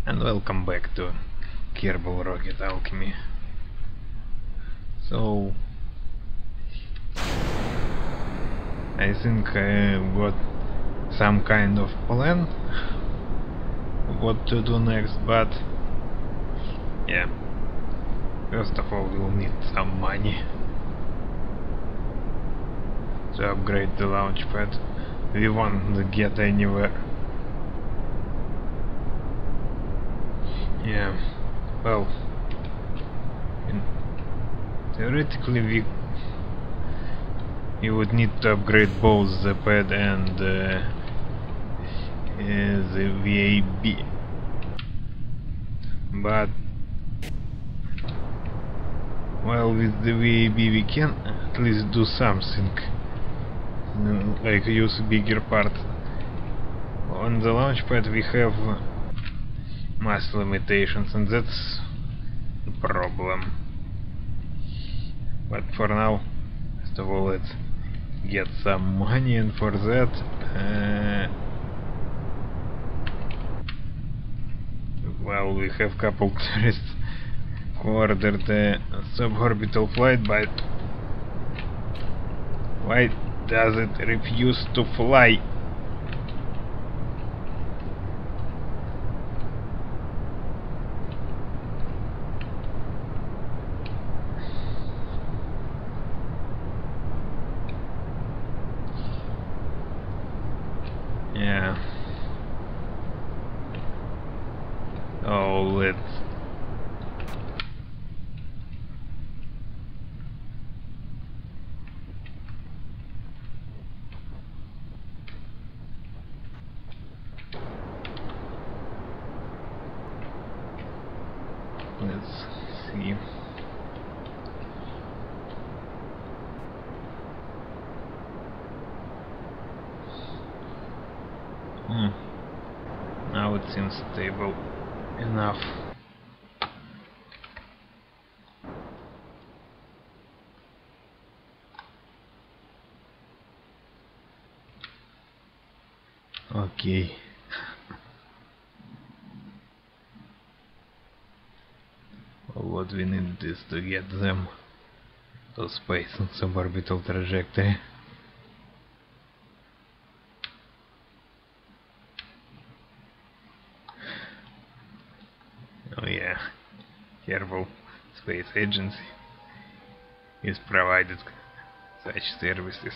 And welcome back to Kerbal Rocket Alchemy. So I think I've got some kind of plan what to do next, but yeah, first of all we'll need some money to upgrade the launchpad. We won't get anywhere. Yeah, well, theoretically we would need to upgrade both the pad and the VAB, but well, with the VAB we can at least do something, like use bigger part. On the launchpad we have mass limitations, and that's the problem. But for now, first of all, let's get some money, and for that well, we have couple tourists who ordered a suborbital flight, but why does it refuse to fly? Yeah. Oh, let's see. Now it seems stable enough. Okay. What we need is to get them to space on suborbital trajectory. Oh yeah, Kerbal Space Agency is provided such services.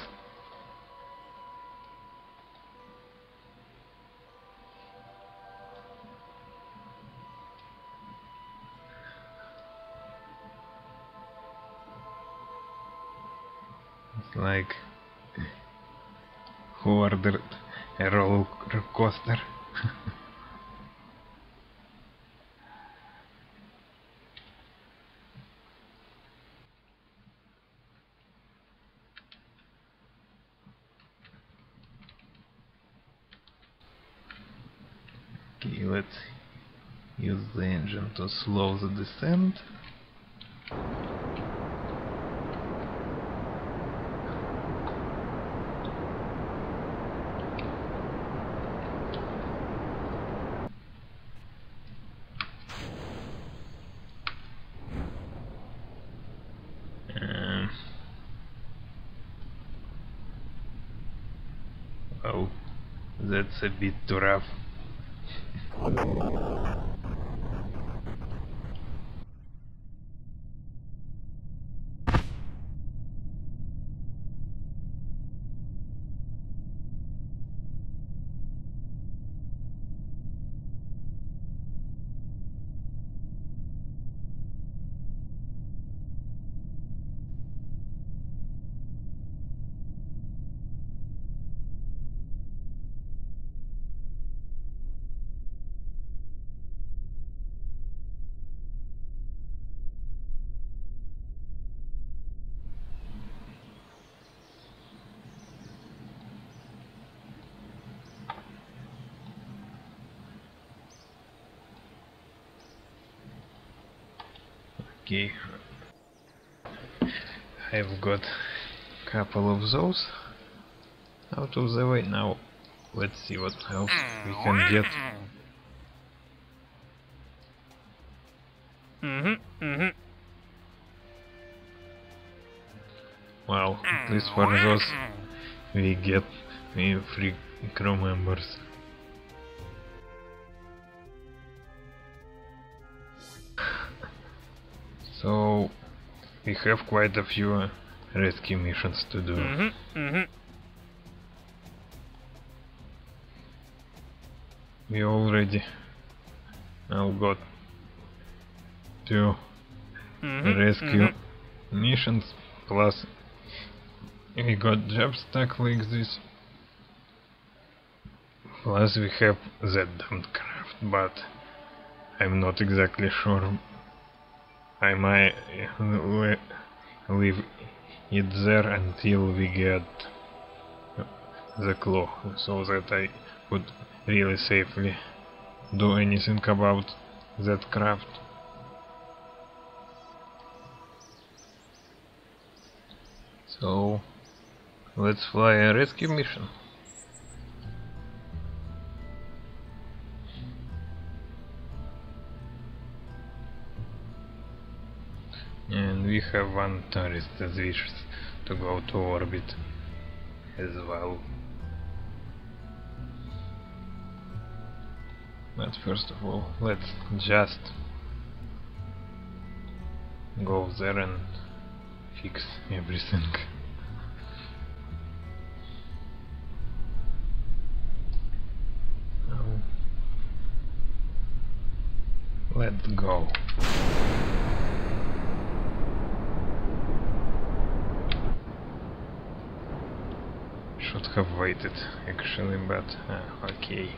It's like who ordered a roller coaster. Okay, let's use the engine to slow the descent. Oh, that's a bit too rough. Okay, I've got a couple of those out of the way. Now let's see what else we can get. Well, at least for those we get free crew members. So we have quite a few rescue missions to do. We already got 2 rescue missions, plus we got job stack like this, plus we have that damned craft, but I'm not exactly sure I might leave it there until we get the claw, so that I could really safely do anything about that craft. So let's fly a rescue mission. And we have one tourist that wishes to go to orbit as well. But first of all, let's just go there and fix everything. Now, let's go. Should have waited actually, but okay.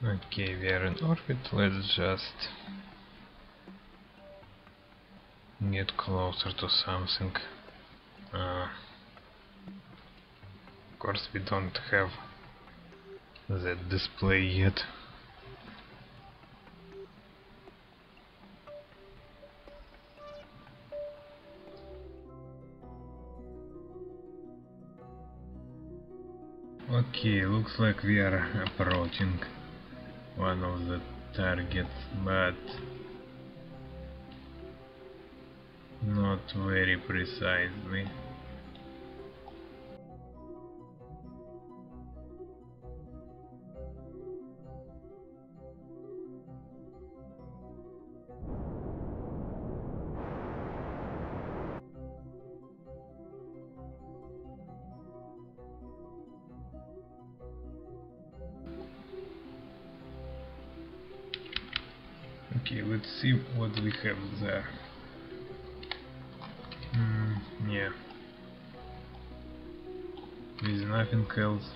Okay, we are in orbit, let's just get closer to something. Of course we don't have that display yet. Okay, looks like we are approaching one of the targets, but not very precisely. Okay, let's see what we have there. Yeah. There's nothing else.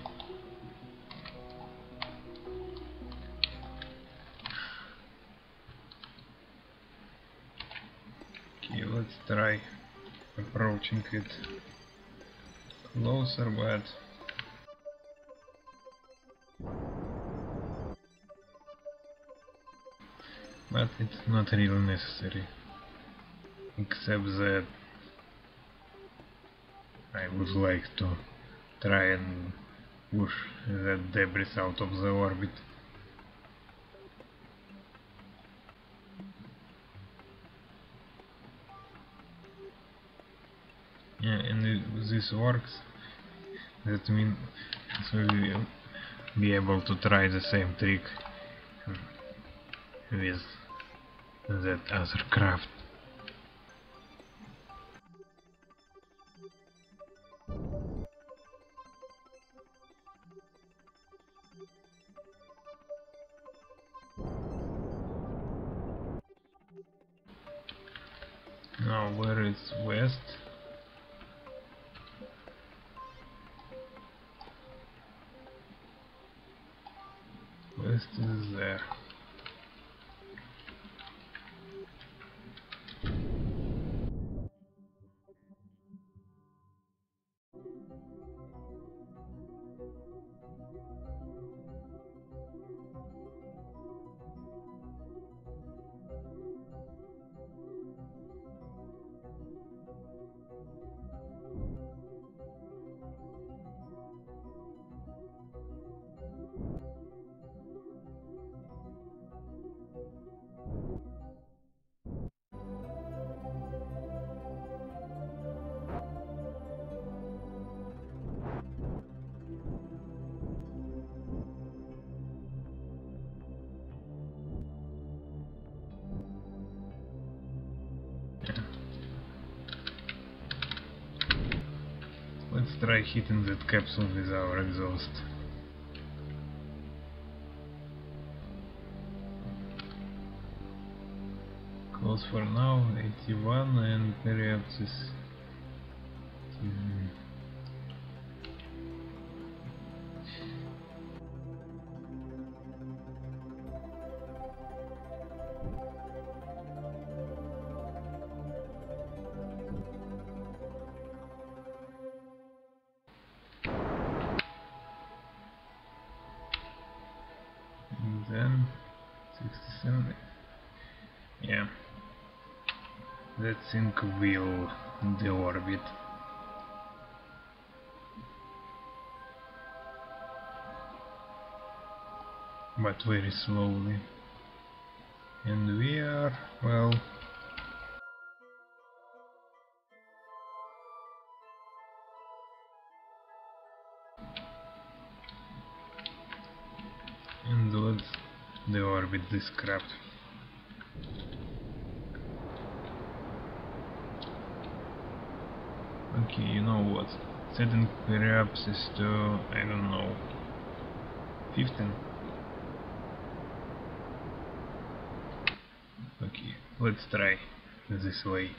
Okay, let's try approaching it closer, but it's not really necessary, except that I would like to try and push that debris out of the orbit. Yeah, and this works. That means we will be able to try the same trick with that other craft. Now where is west? West is there. Let's try hitting that capsule with our exhaust. Close for now, 81, and perhaps is... and then 67. Yeah, that thing will deorbit. But very slowly. And we are, well... and let's deorbit this craft. Okay, you know what? Setting perhaps is to, I don't know, 15. Okay, let's try this way.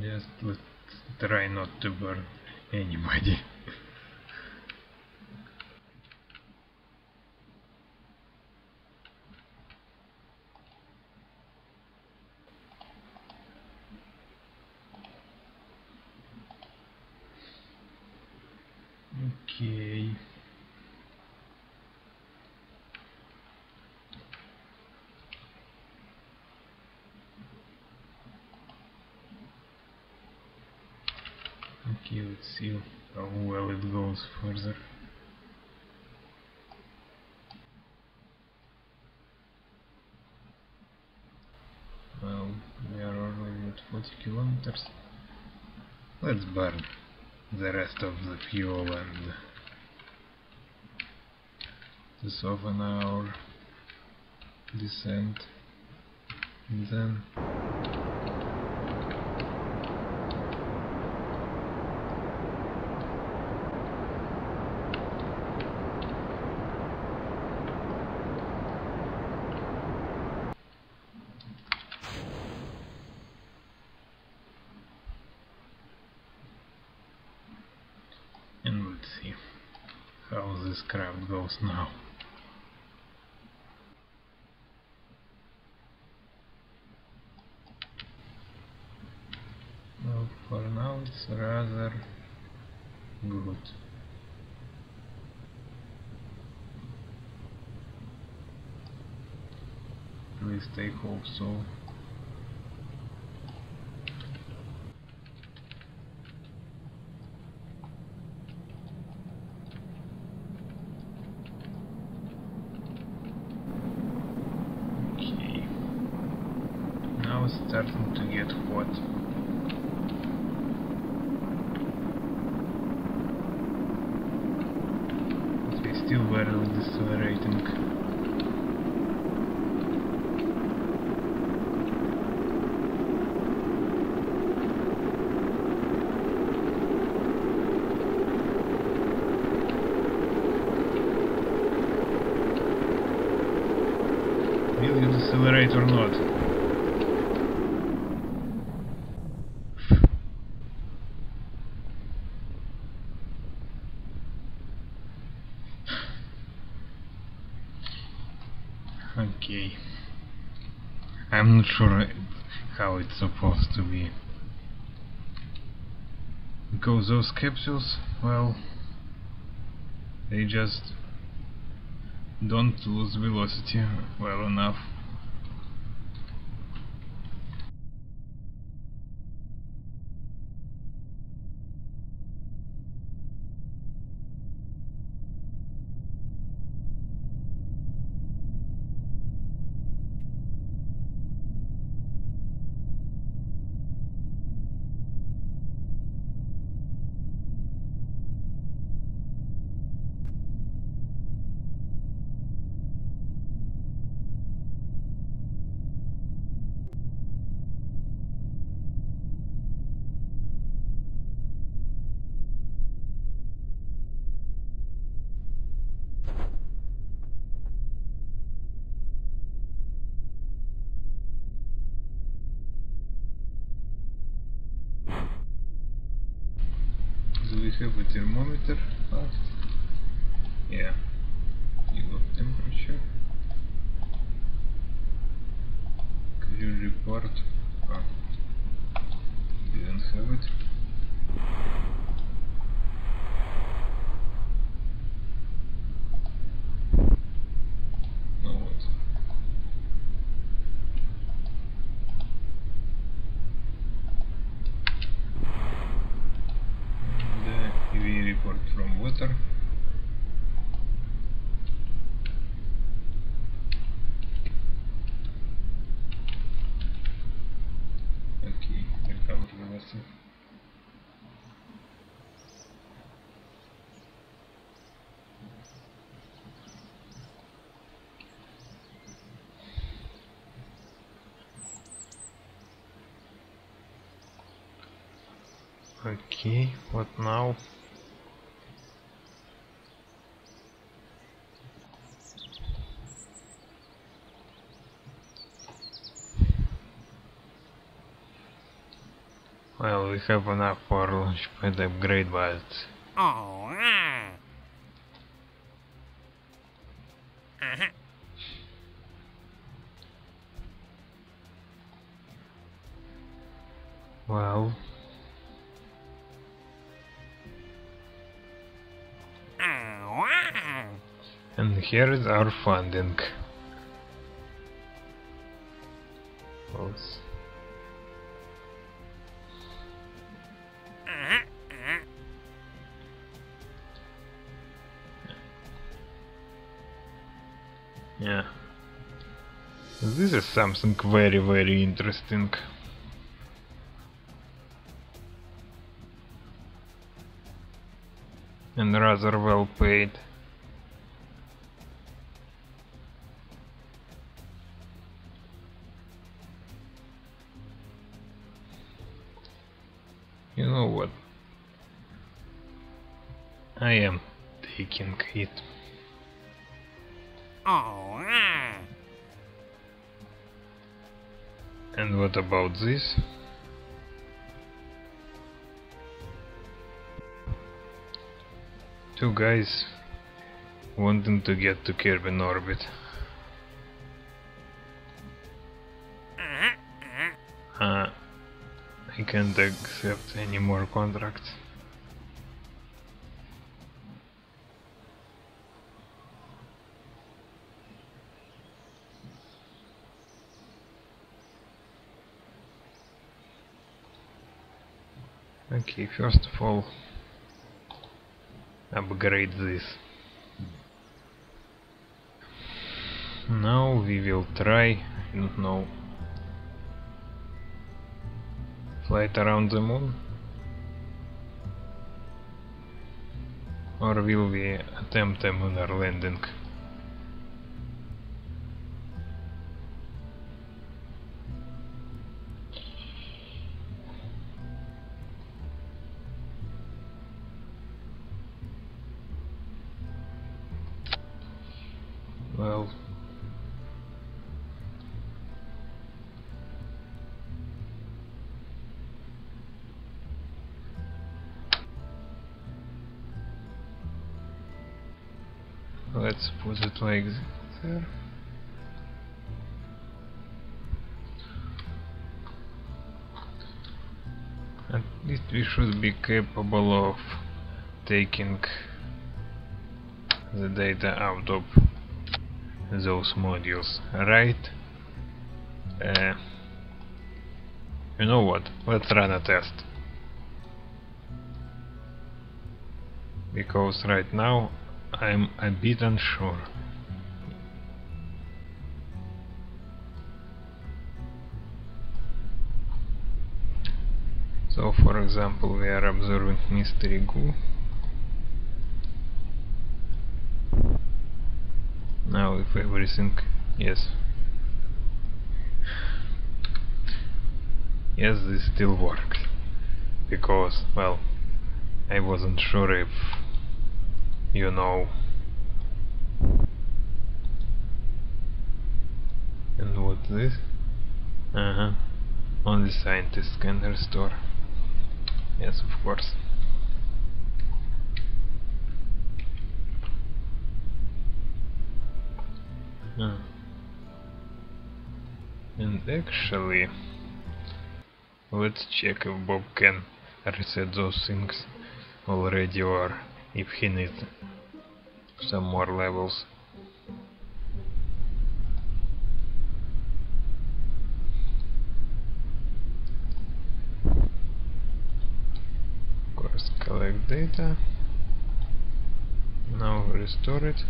Just let's try not to burn anybody. Okay. Okay, let's see how well it goes further. Well, we are already at 40 kilometers. Let's burn the rest of the fuel and to soften our descent. And then let's see how this craft goes now. Well, for now it's rather good. At least I hope so. get hot. But we still barely decelerating. Will you decelerate or not? Okay. I'm not sure how it's supposed to be. Because those capsules, well, they just don't lose velocity well enough. Do we have a thermometer? Yeah. Yield temperature. Clear report. Didn't have it. Now what? The EV report from water. Okay, recover velocity. Okay, what now? Well, we have enough for launchpad upgrade, but... Oh, Well... And here is our funding. Close. Yeah. This is something very, very interesting. And rather well paid. You know what? I am taking it. oh, And what about this? Two guys wanting to get to Kerbal orbit. I can't accept any more contracts. Okay, first of all, upgrade this. Now we will try, I don't know, flight around the moon? Or will we attempt a lunar landing? Well, let's put it like there. At least we should be capable of taking the data out of those modules, right? You know what? Let's run a test. Because right now I'm a bit unsure. So, for example, we are observing mystery goo. Now, if everything, yes, this still works. Because, well, I wasn't sure if you know. And what's this? Only scientists can restore. Yes, of course. And actually, let's check if Bob can reset those things already, or if he needs some more levels. Of course, collect data. Now restore it.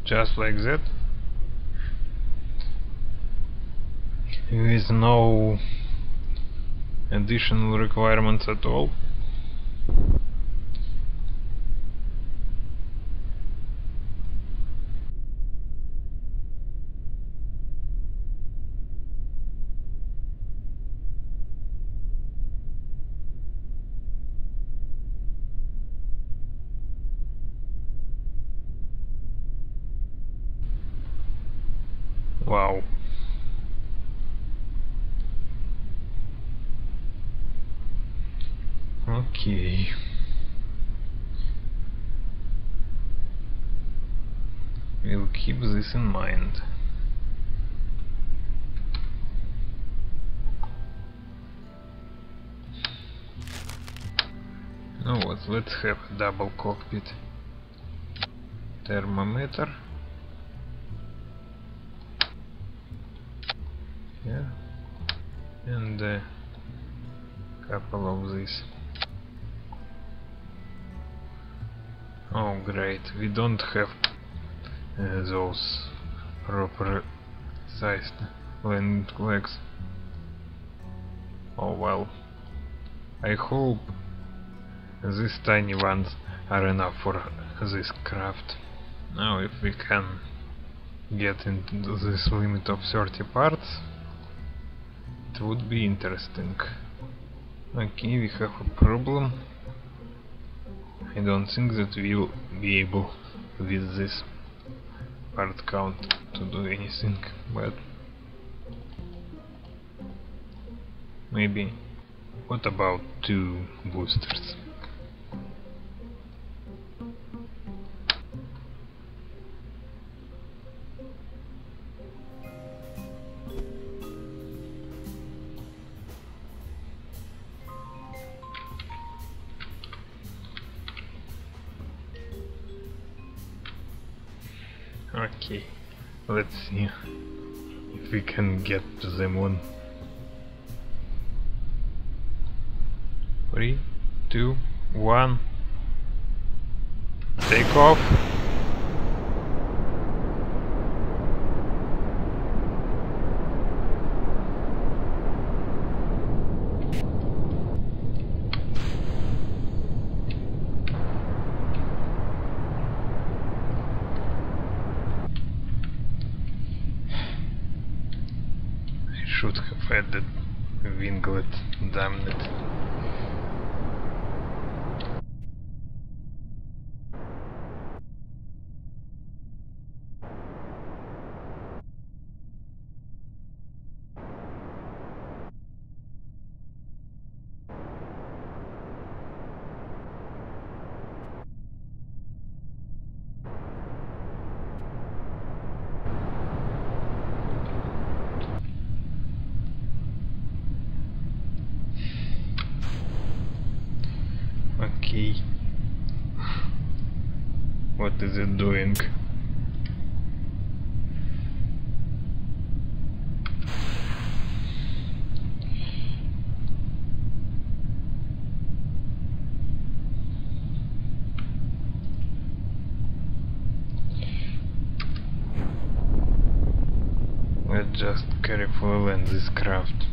Just like that, with no additional requirements at all. Wow. Okay. We'll keep this in mind. Now what? Let's have a double cockpit. Thermometer. Yeah. And a couple of these. Oh great, we don't have those proper sized landing legs. Oh well. I hope these tiny ones are enough for this craft. Now if we can get into this limit of 30 parts, it would be interesting. Okay, we have a problem. I don't think that we'll be able with this part count to do anything, but maybe. What about 2 boosters? Okay, let's see if we can get to the moon. 3, 2, 1. Take off. I should have added a winglet, damn it. Okay. What is it doing? Let's just carefully land this craft.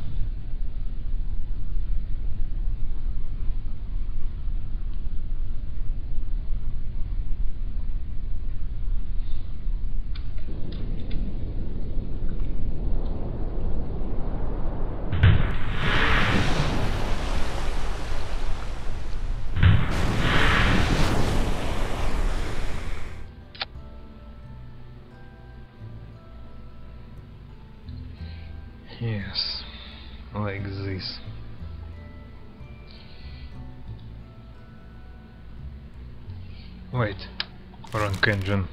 Yes, like this. Wait, wrong engine.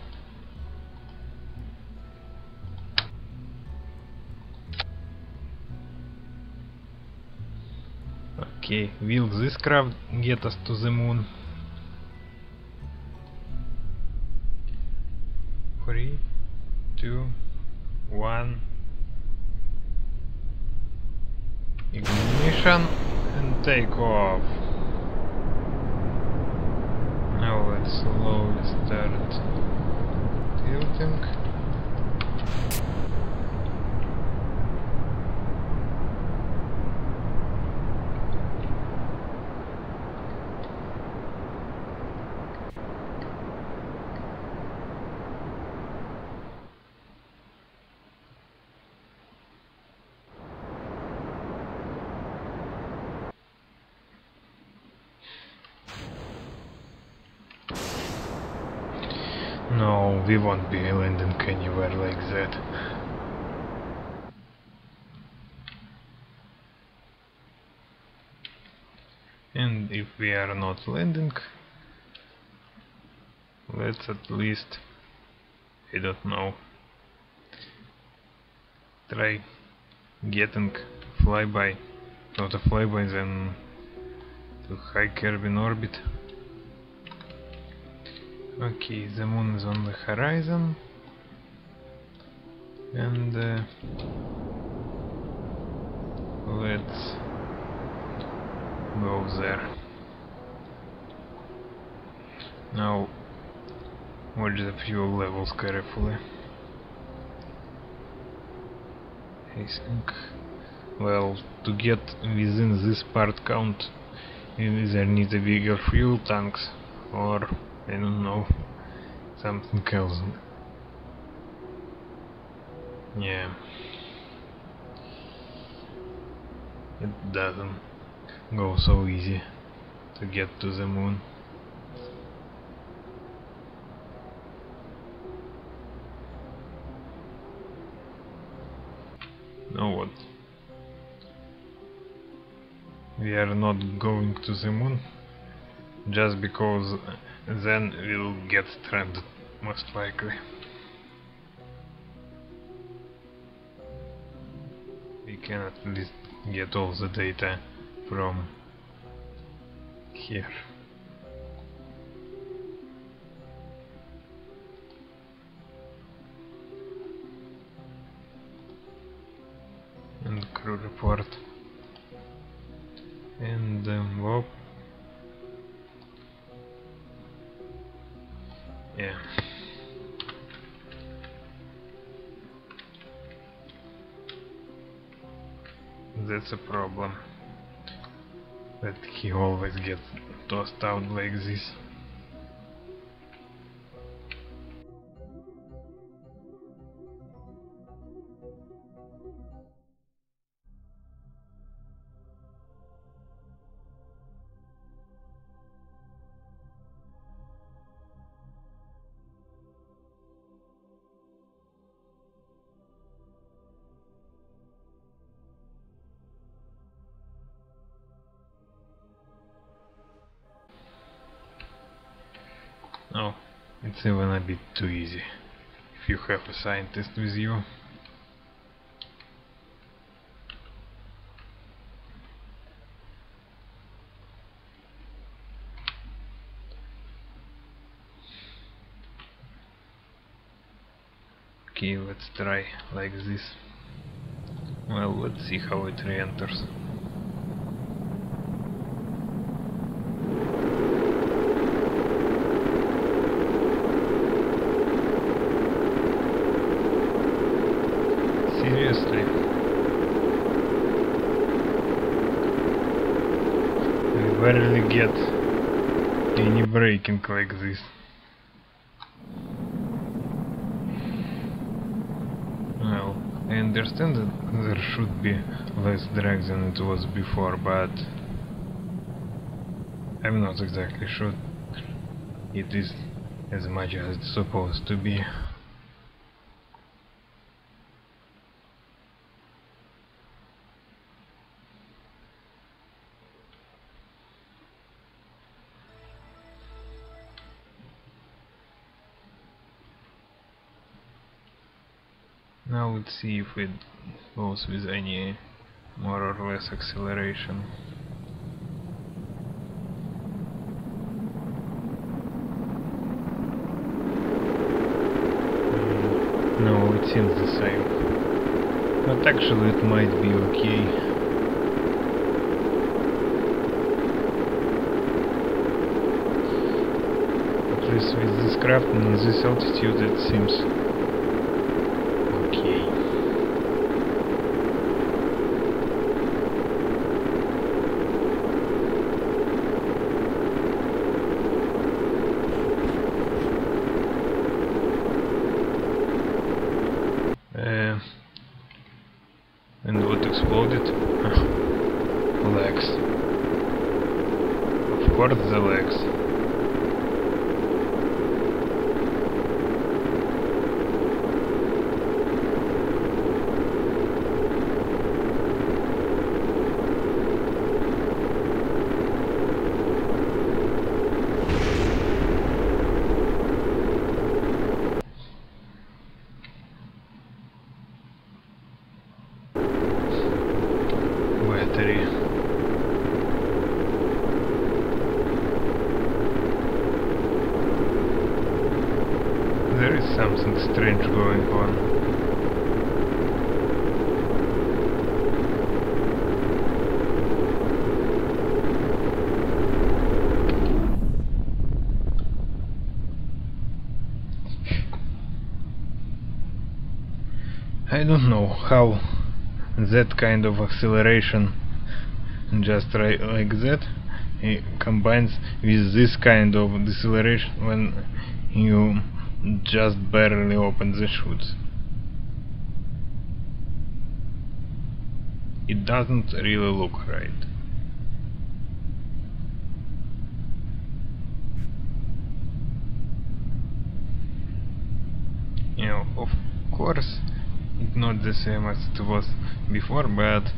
Okay, will this craft get us to the moon? 3, 2, 1. Ignition and take off. Now let's slowly start tilting. No, we won't be landing anywhere like that. And if we are not landing, let's at least, I don't know, try getting flyby, not a flyby, then to high Kerbal orbit. Okay, the moon is on the horizon, and let's go there. Now watch the fuel levels carefully. I think, well, to get within this part count, you either need a bigger fuel tanks or, I don't know, something else. Yeah, it doesn't go so easy to get to the moon. Now what? We are not going to the moon just because then we'll get stranded, most likely. We can at least get all the data from here. And crew report. And whoop. Yeah. That's a problem. That he always gets tossed out like this. Oh, it's even a bit too easy if you have a scientist with you. Okay, let's try like this. Well, let's see how it re-enters. Seriously? We barely get any braking like this. Well, I understand that there should be less drag than it was before, but I'm not exactly sure it is as much as it's supposed to be. Now let's see if it goes with any more or less acceleration. No, it seems the same. But actually it might be okay. At least with this craft and this altitude it seems okay. And what exploded? Legs. Of course the legs. Battery. There is something strange going on. I don't know how that kind of acceleration, just like that, it combines with this kind of deceleration when you just barely open the chutes. It doesn't really look right. You know, of course, it's not the same as it was before, but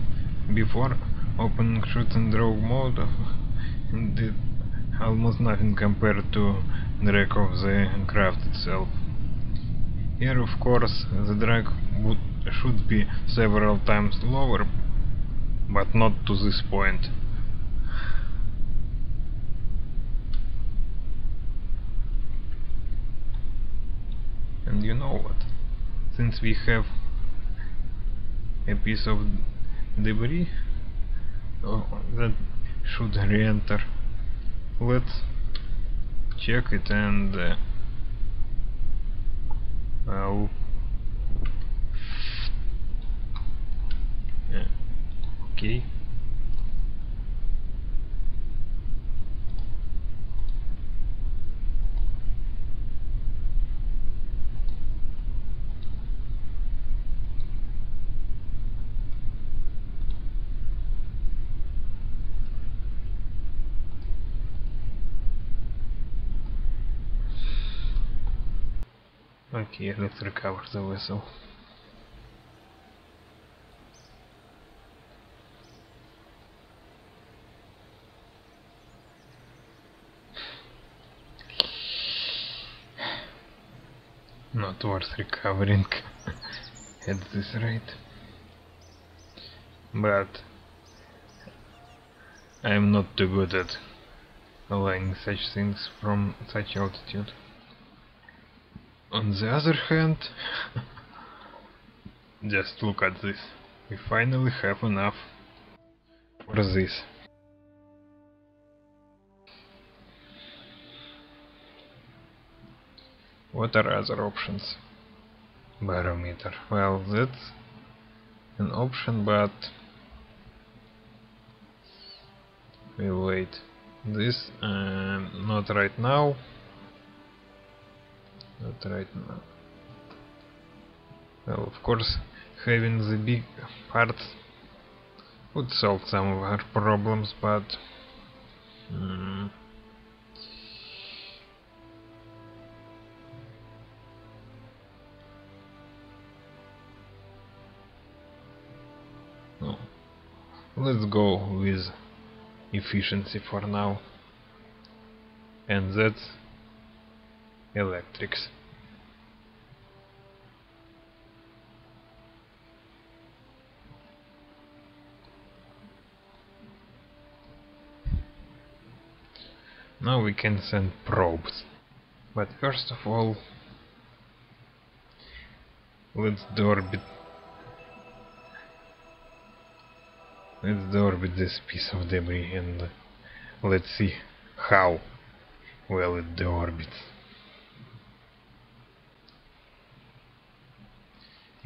before opening chute and draw mode did almost nothing compared to drag of the craft itself. Here, of course, the drag should be several times lower, but not to this point. And you know what? Since we have a piece of debris that should re-enter, let's check it and Well, yeah. Okay. Okay, let's recover the vessel. Not worth recovering at this rate. But I'm not too good at aligning such things from such altitude. On the other hand, just look at this. We finally have enough for this. What are other options? Barometer. Well, that's an option, but we'll wait. This not right now. Not right now. Well, of course, having the big parts would solve some of our problems, but no. Let's go with efficiency for now, and that's electrics. Now we can send probes, but first of all, let's deorbit this piece of debris and let's see how well it deorbits.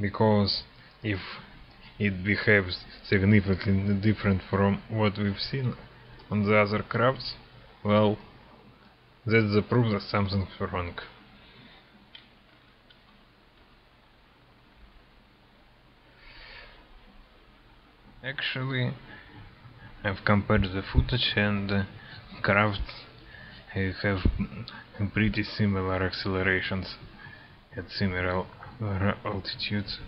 Because if it behaves significantly different from what we've seen on the other crafts, well, that's the proof that something's wrong. Actually, I've compared the footage, and crafts have pretty similar accelerations at similar altitudes.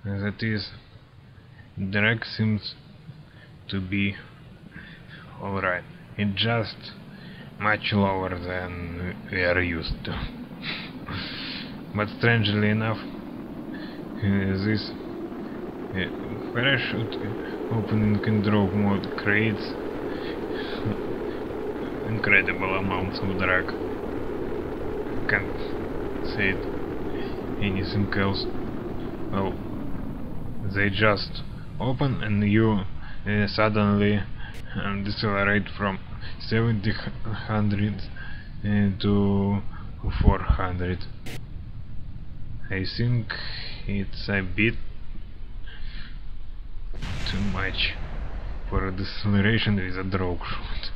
That is, drag seems to be alright. It's just much lower than we are used to. But strangely enough, this parachute opening and drop mode creates incredible amounts of drag. Can't say anything else. Well, they just open and you suddenly decelerate from 700 to 400. I think it's a bit too much for a deceleration with a drop shot.